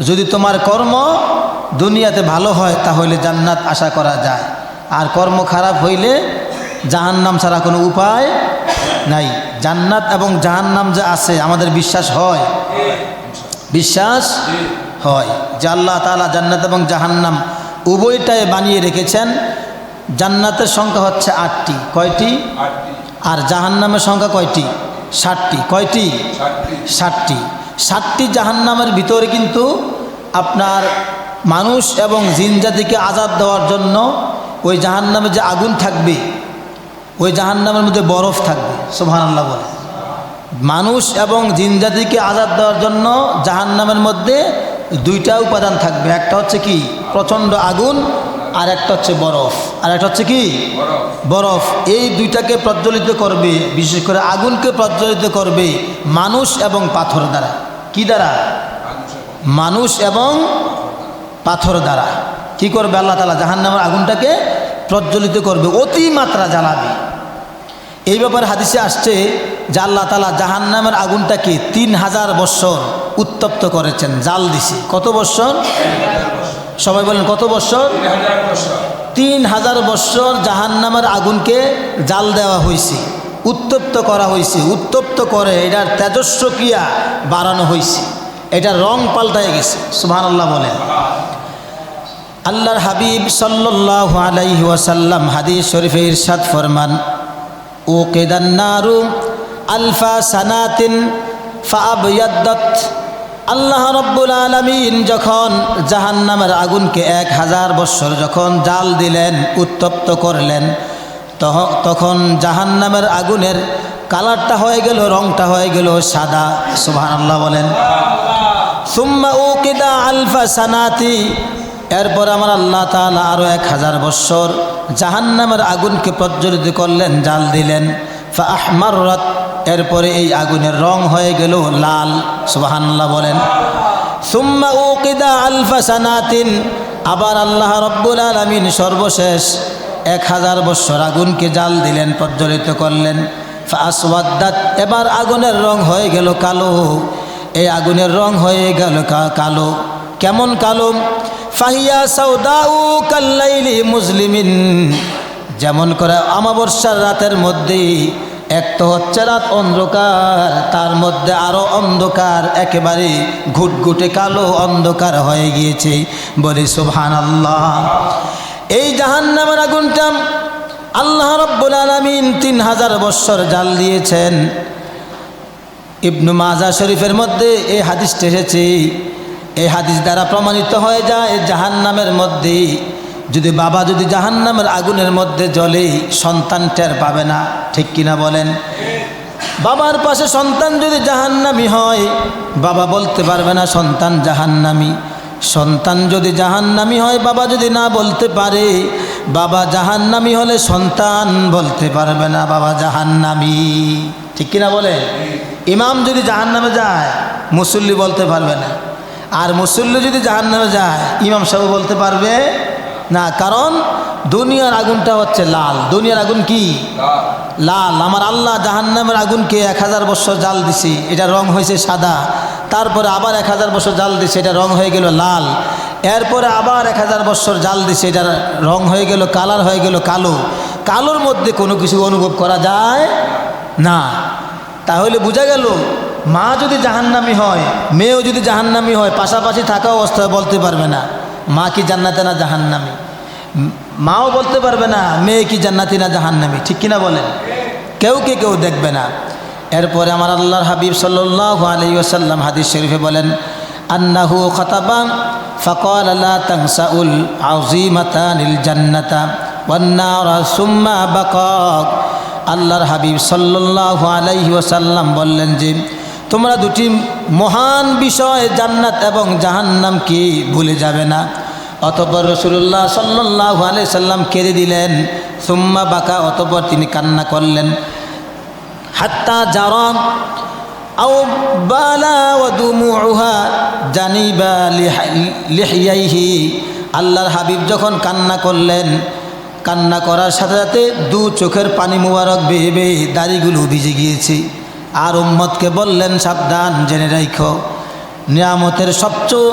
যদি তোমার কর্ম দুনিয়াতে ভালো হয় তাহলে জান্নাত আশা করা যায়, আর কর্ম খারাপ হইলে জাহান্নাম ছাড়া কোনো উপায় নাই। জান্নাত এবং জাহান্নাম যে আছে আমাদের বিশ্বাস হয়, বিশ্বাস হয় যে আল্লাহ তাআলা জান্নাত এবং জাহান্নাম উভয়টাই বানিয়ে রেখেছেন। জান্নাতের সংখ্যা হচ্ছে 8টি, কয়টি? আর জাহান্নামের সংখ্যা কয়টি? 60টি। কয়টি? 60টি। 60টি জাহান্নামের ভিতরে কিন্তু আপনার মানুষ এবং জিন জাতিকে আযাব দেওয়ার জন্য ওই জাহান্নামে যে আগুন থাকবে, ওই জাহান্নামের মধ্যে বরফ থাকবে। সুবহানাল্লাহ বলে। মানুষ এবং জিন জাতিকে আযাব দেওয়ার জন্য জাহান্নামের মধ্যে 2টা উপাদান থাকবে। একটা হচ্ছে কি? প্রচণ্ড আগুন, আর একটা হচ্ছে বরফ। আর একটা হচ্ছে কি? বরফ। এই 2টাকে প্রজ্বলিত করবে, বিশেষ করে আগুনকে প্রজ্বলিত করবে মানুষ এবং পাথর দ্বারা। কি দ্বারা? মানুষ এবং পাথর দ্বারা। কি করবে আল্লাহ তাআলা? জাহান্নামের আগুনটাকে প্রজ্বলিত করবে, অতিমাত্রা জ্বালাবে। এই ব্যাপারে হাদিসে আসছে যে আল্লাহ তাআলা জাহান্নামের আগুনটাকে 3000 বৎসর উত্তপ্ত করেছেন, জাল দিছে। কত বৎসর? সবাই বলেন কত বৎসর? 3000 বৎসর জাহান্নামের আগুনকে জাল দেওয়া হয়েছে, উত্তপ্ত করা হয়েছে। উত্তপ্ত করে এটার তেজস্ব ক্রিয়া বাড়ানো হয়েছে, এটার রং পাল্টায় গেছে। সুবহানাল্লাহ বলেন। আল্লাহর হাবিব সাল্লাল্লাহু আলাইহি ওয়াসাল্লাম হাদিস শরীফে ইরশাদ ফরমান, উকিদান নারু আলফা সানাতিন ফাআবয়াদ্দাত। আল্লাহ রাব্বুল আলামিন যখন জাহান্নামের আগুনকে 1000 বৎসর যখন জাল দিলেন, উত্তপ্ত করলেন, তখন জাহান্নামের আগুনের কালারটা হয়ে গেল, রংটা হয়ে গেল সাদা। সুবহানাল্লাহ বলেন। সুম্মা উকিদা আলফা সানাতি। এরপর আমার আল্লাহ তাআলা আরও 1000 বৎসর জাহান্নামের আগুনকে প্রজ্বলিত করলেন, জাল দিলেন। ফাআহমাররাত। এরপরে এই আগুনের রং হয়ে গেল লাল। সুবহানাল্লাহ বলেন। সুম্মা উকিদা আলফা সানাতিন। আবার আল্লাহ রাব্বুল আলামিন সর্বশেষ 1000 বৎসর আগুনকে জাল দিলেন, প্রজ্বলিত করলেন। ফাআসওয়াদ্দাত। এবার আগুনের রং হয়ে গেল কালো। এই আগুনের রং হয়ে গেল কালো। কেমন কালো? ফাহিয়া সাউদাউ কাল্লাইলি মুজলিমিন। যেমন করে অমাবস্যার রাতের মধ্যে এক তো হচ্ছে রাত অন্ধকার, তার মধ্যে আরো অন্ধকার, একেবারে ঘুটঘুটে কালো অন্ধকার হয়ে গিয়েছে। বলি সুবহানাল্লাহ। এই জাহান্নামের আগুনটা আল্লাহ রাব্বুল আলামিন 3000 বৎসর জাল দিয়েছেন। ইবনু মাজাহ শরীফের মধ্যে এই হাদিসটা এসেছে। এই হাদিস দ্বারা প্রমাণিত হয়ে যায় জাহান্নামের মধ্যে যদি বাবা যদি জাহান্নামের আগুনের মধ্যে জ্বলে, সন্তান টের পাবে না। ঠিক কিনা বলেন? বাবার পাশে সন্তান যদি জাহান্নামী হয়, বাবা বলতে পারবে না সন্তান জাহান্নামী। সন্তান যদি জাহান্নামী হয়, বাবা যদি না বলতে পারে, বাবা জাহান্নামী হলে সন্তান বলতে পারবে না বাবা জাহান্নামী। ঠিক কিনা বলে? ইমাম যদি জাহান্নামে যায়, মুসল্লি বলতে পারবে না। আর মুসল্লি যদি জাহান্নামে যায়, ইমাম সাহেব বলতে পারবে না। কারণ দুনিয়ার আগুনটা হচ্ছে লাল। দুনিয়ার আগুন কি? লাল। আমার আল্লাহ জাহান্নামের আগুনকে 1000 বৎসর জাল দিছে, এটা রং হয়েছে সাদা। তারপরে আবার 1000 বৎসর জাল দিছে, এটা রং হয়ে গেল লাল। এরপরে আবার 1000 বৎসর জাল দিছে, এটার রং হয়ে গেল, কালার হয়ে গেল কালো। কালোর মধ্যে কোনো কিছু অনুভব করা যায় না। তাহলে বোঝা গেল মা যদি জাহান্নামী হয়, মেয়েও যদি জাহান্নামী হয়, পাশাপাশি থাকা অবস্থায় বলতে পারবে না মা কি জান্নাতে না জাহান্নামী। মাও বলতে পারবে না মেয়ে কি জান্নাতি না জাহান্নামী। ঠিক কিনা বলেন? কেউ দেখবে না। এরপরে আমার আল্লাহর হাবিব সাল্লাল্লাহু আলাইহি ওয়াসাল্লাম হাদিস শরীফে বলেন, আন্নাহু খাতাবা ফাকাল লা তানসাউল আযীমাতানিল জান্নাতা ওয়ান নারা সুম্মা বাকা। আল্লাহর হাবিব সাল্লাল্লাহু আলাইহি ওয়াসাল্লাম বললেন যে তোমরা দুটি মহান বিষয় জান্নাত এবং জাহান্নামকে ভুলে যাবে না। অতঃপর রাসূলুল্লাহ সাল্লাল্লাহু আলাইহি সাল্লাম কেঁদে দিলেন। সুম্মা বাকা। অতঃপর তিনি কান্না করলেন। হাত্তা জারা আও বালা ওয়া দুমুহা জানিবা লিহিয়াইহি। আল্লাহর হাবিব যখন কান্না করলেন, কান্না করার সাথে সাথে দু চোখের পানি মুবারক বেয়ে বেয়ে দাড়িগুলো ভিজে গিয়েছে। আর উম্মতকে বললেন, সাবধান, জেনে রাখো নিয়ামতের সবচেয়ে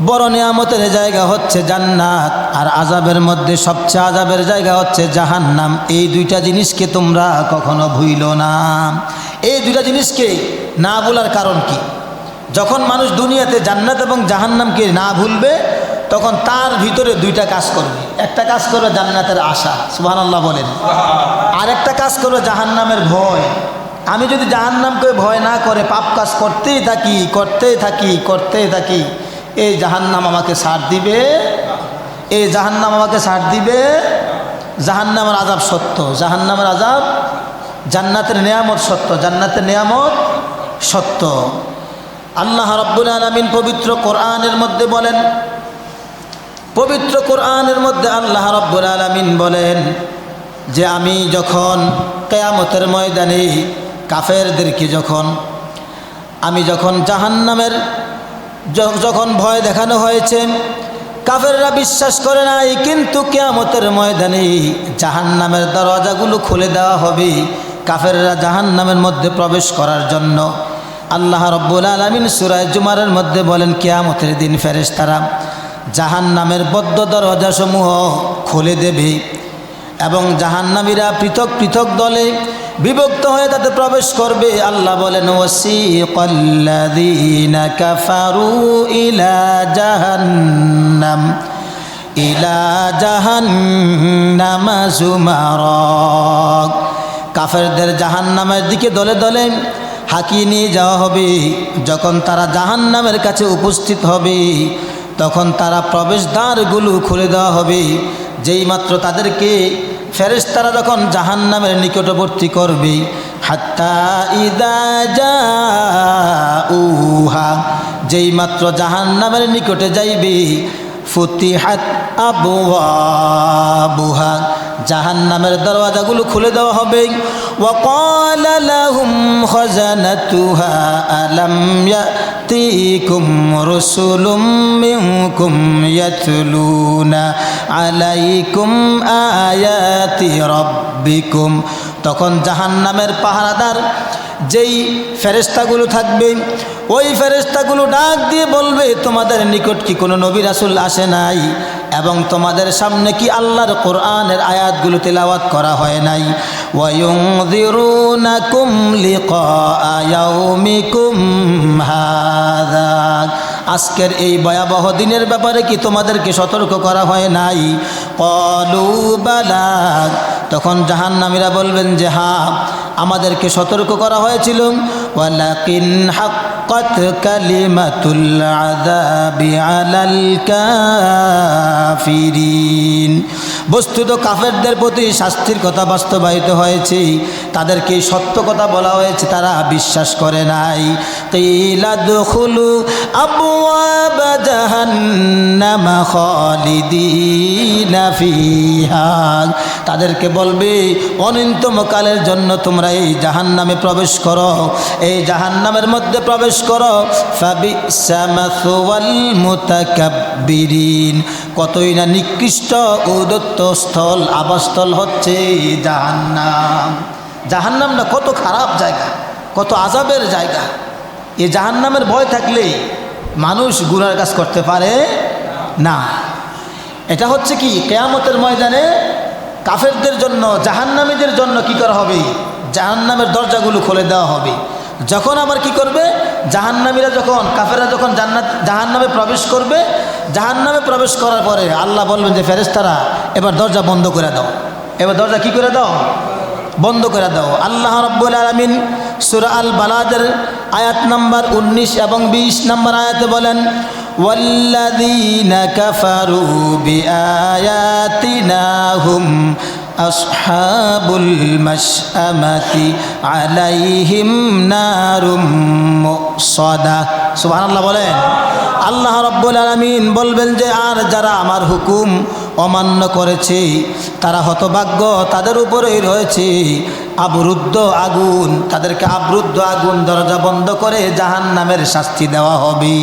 বড় নিয়ামতের জায়গা হচ্ছে জান্নাত, আর আযাবের মধ্যে সবচেয়ে আযাবের জায়গা হচ্ছে জাহান্নাম। এই দুইটা জিনিসকে তোমরা কখনো ভুইলো না। এই দুইটা জিনিসকে না ভুলার কারণ কি? যখন মানুষ দুনিয়াতে জান্নাত এবং জাহান্নামকে না ভুলবে তখন তার ভিতরে দুইটা কাজ করবে। একটা কাজ করবে জান্নাতের আশা, সুবহানাল্লাহ বলেন, আর একটা কাজ করবে জাহান্নামের ভয়। আমি যদি জাহান্নামকে ভয় না করে পাপ কাজ করতেই থাকি, এই জাহান্নাম আমাকে ছাড় দিবে, এই জাহান্নাম আমাকে ছাড় দিবে। জাহান্নামের আযাব সত্য, জাহান্নামের আযাব, জান্নাতের নিয়ামত সত্য, জান্নাতের নিয়ামত সত্য। আল্লাহ রাব্বুল আলামিন পবিত্র কোরআনের মধ্যে বলেন, পবিত্র কোরআনের মধ্যে আল্লাহ রাব্বুল আলামিন বলেন যে আমি যখন কিয়ামতের ময়দানে কাফেরদেরকে যখন জাহান্নামের যখন ভয় দেখানো হয়েছে, কাফেররা বিশ্বাস করে নাই, কিন্তু কিয়ামতের ময়দানে জাহান্নামের দরজাগুলো খুলে দেওয়া হবে কাফেররা জাহান্নামের মধ্যে প্রবেশ করার জন্য। আল্লাহ রাব্বুল আলামিন সূরা জুমারের মধ্যে বলেন কিয়ামতের দিন ফেরেশতারা জাহান্নামের বদ্ধ দরজাসমূহ খুলে দেবে এবং জাহান্নামীরা পৃথক পৃথক দলে বিভক্ত হয়ে তাতে প্রবেশ করবে। আল্লাহ বলেন ওয়াসিকাল্লাযীনা কাফারু ইলা জাহান্নামা যুমারা। কাফেরদের জাহান্নামের দিকে দলে দলে হাঁকিয়ে নিয়ে যাওয়া হবে। যখন তারা জাহান্নামের কাছে উপস্থিত হবে তখন তারা প্রবেশদ্বারগুলো খুলে দেওয়া হবে। যেই মাত্র তাদেরকে ফেরেশতারা যখন জাহান্নামের নিকটবর্তী করবে, হাত্তা ইযা জাউহা, যেই মাত্র জাহান্নামের নিকটে যাইবে, ফুতিহাত আবওয়াবুহা, জাহান্নামের দরওয়াজাগুলো খুলে দেওয়া হবে। ওয়া ক্বালা লাহুম খাজানাতুহা আলাম ইয়াতিকুম রাসূলুম মিনকুম ইয়াতলুনা আলাইকুম আয়াতি রাব্বিকুম। তখন জাহান্নামের পাহারাদার যেই ফেরেশতাগুলো থাকবে, ওই ফেরেশতাগুলো ডাক দিয়ে বলবে তোমাদের নিকট কি কোনো নবী রাসূল আসে নাই এবং তোমাদের সামনে কি আল্লাহর কোরআনের আয়াতগুলো তেলাওয়াত করা হয় নাই? ওয়া ইউনযিরুনাকুম লিকা ইয়াউমিকুম হাযা, আজকের এই ভয়াবহ দিনের ব্যাপারে কি তোমাদেরকে সতর্ক করা হয় নাই? ক্বালু বালা, তখন জাহান্নামীরা বলবেন যে হ্যাঁ, আমাদেরকে সতর্ক করা হয়েছিল। ওয়ালাকিন হাক্কাত কালিমাতুল আযাবি আলাল কাফিরিন, বস্তুত কাফেরদের প্রতি শাস্তির কথা বাস্তবায়িত হয়েছে, তাদেরকে সত্য কথা বলা হয়েছে, তারা বিশ্বাস করে নাই। কিলা দুখুলু আবওয়াব জাহান্নামা খালিদিনা ফিহা, তাদেরকে বলবে অনন্তকালের জন্য তোমরা এই জাহান্নামে প্রবেশ করো, এই জাহান্নামের মধ্যে প্রবেশ করো। ফাবিসা মাসওয়াল মুতাকাব্বিরিন, কতই না নিকৃষ্ট উদ্যত স্থল, আবাসস্থল হচ্ছে জাহান্নাম। জাহান্নামটা কত খারাপ জায়গা, কত আযাবের জায়গা। এই জাহান্নামের ভয় থাকলে মানুষ গুনার কাজ করতে পারে না। এটা হচ্ছে কি কিয়ামতের ময়দানে কাফেরদের জন্য, জাহান্নামীদের জন্য কি করা হবে? জাহান্নামের দরজাগুলো খুলে দেওয়া হবে। যখন আবার কি করবে? জাহান্নামীরা যখন, কাফেররা যখন জাহান্নামে প্রবেশ করবে, জাহান্নামে প্রবেশ করার পরে আল্লাহ বলবেন যে ফেরেশতারা এবার দরজা বন্ধ করে দাও, এবার দরজা কি করে দাও? বন্ধ করে দাও। আল্লাহ রাব্বুল আলামিন সূরা আল বালাদের আয়াত নাম্বার 19 এবং 20 নম্বর আয়াতে বলেন ওয়াল্লাযীনা কাফারু বিআয়াতিনা হুম আসহাবুল মাশআমাতি আলাইহিম নারুম মুসাদা। সুবহানাল্লাহ বলেন। আল্লাহ রাব্বুল আলামিন বলবেন যে আর যারা আমার হুকুম অমান্য করেছে তারা হতভাগ্য, তাদের উপরেই রয়েছে আবরুদ্ধ আগুন, তাদেরকে আবরুদ্ধ আগুন দরজা বন্ধ করে জাহান্নামের শাস্তি দেওয়া হবে।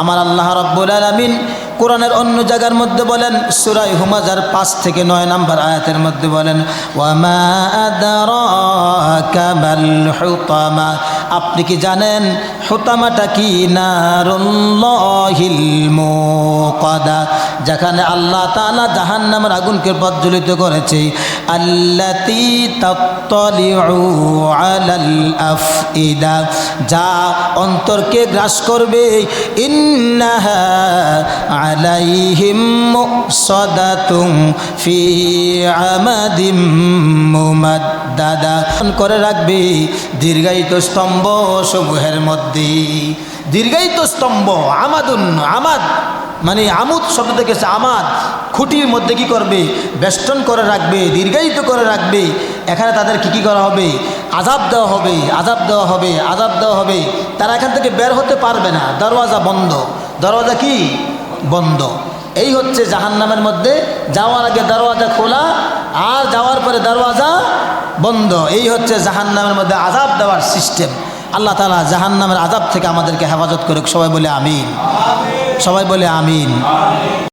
আমার আল্লাহ রাব্বুল আলামিন কোরআনের অন্য জায়গার মধ্যে বলেন, সূরা হুমাযার 5 থেকে 9 নম্বর আয়াতের মধ্যে বলেন ওয়ামা আদরাকা মাল হুতামা আপনি কি জানেন হুতামাটা কি? নারুল্লাহিল মুকাদা, যেখানে আল্লাহ তাআলা জাহান্নামের আগুনকে প্রজ্বলিত করেছে। আল্লাতী তাত্তালিউ আলাল আফইদা, যা অন্তরকে গ্রাস করবে। ইন্নাহা আলাইহিম মুসাদাতুম ফি আমাদিম মুমাদ্দাদা, করে রাখবে দীর্ঘায়িত স্তম্ভ সমূহের মধ্যে। দীর্ঘায়িত স্তম্ভ, আমাদুন, আমাদ মানে আমুদ শব্দ থেকে আমাদ, খুঁটির মধ্যে কি করবে? বেষ্টন করে রাখবে, দীর্ঘায়িত করে রাখবে। এখানে তাদের কি করা হবে? আযাব দেওয়া হবে, আযাব দেওয়া হবে, আযাব দেওয়া হবে। তারা এখান থেকে বের হতে পারবে না, দরওয়াজা বন্ধ। দরওয়াজা কি? বন্ধ। এই হচ্ছে জাহান্নামের মধ্যে যাওয়ার আগে দরওয়াজা খোলা, আর যাওয়ার পরে দরওয়াজা বন্ধ। এই হচ্ছে জাহান্নামের মধ্যে আযাব দেওয়ার সিস্টেম। আল্লাহ তাআলা জাহান্নামের আযাব থেকে আমাদেরকে হেফাজত করুক। সবাই বলে আমিন, সবাই বলে আমিন।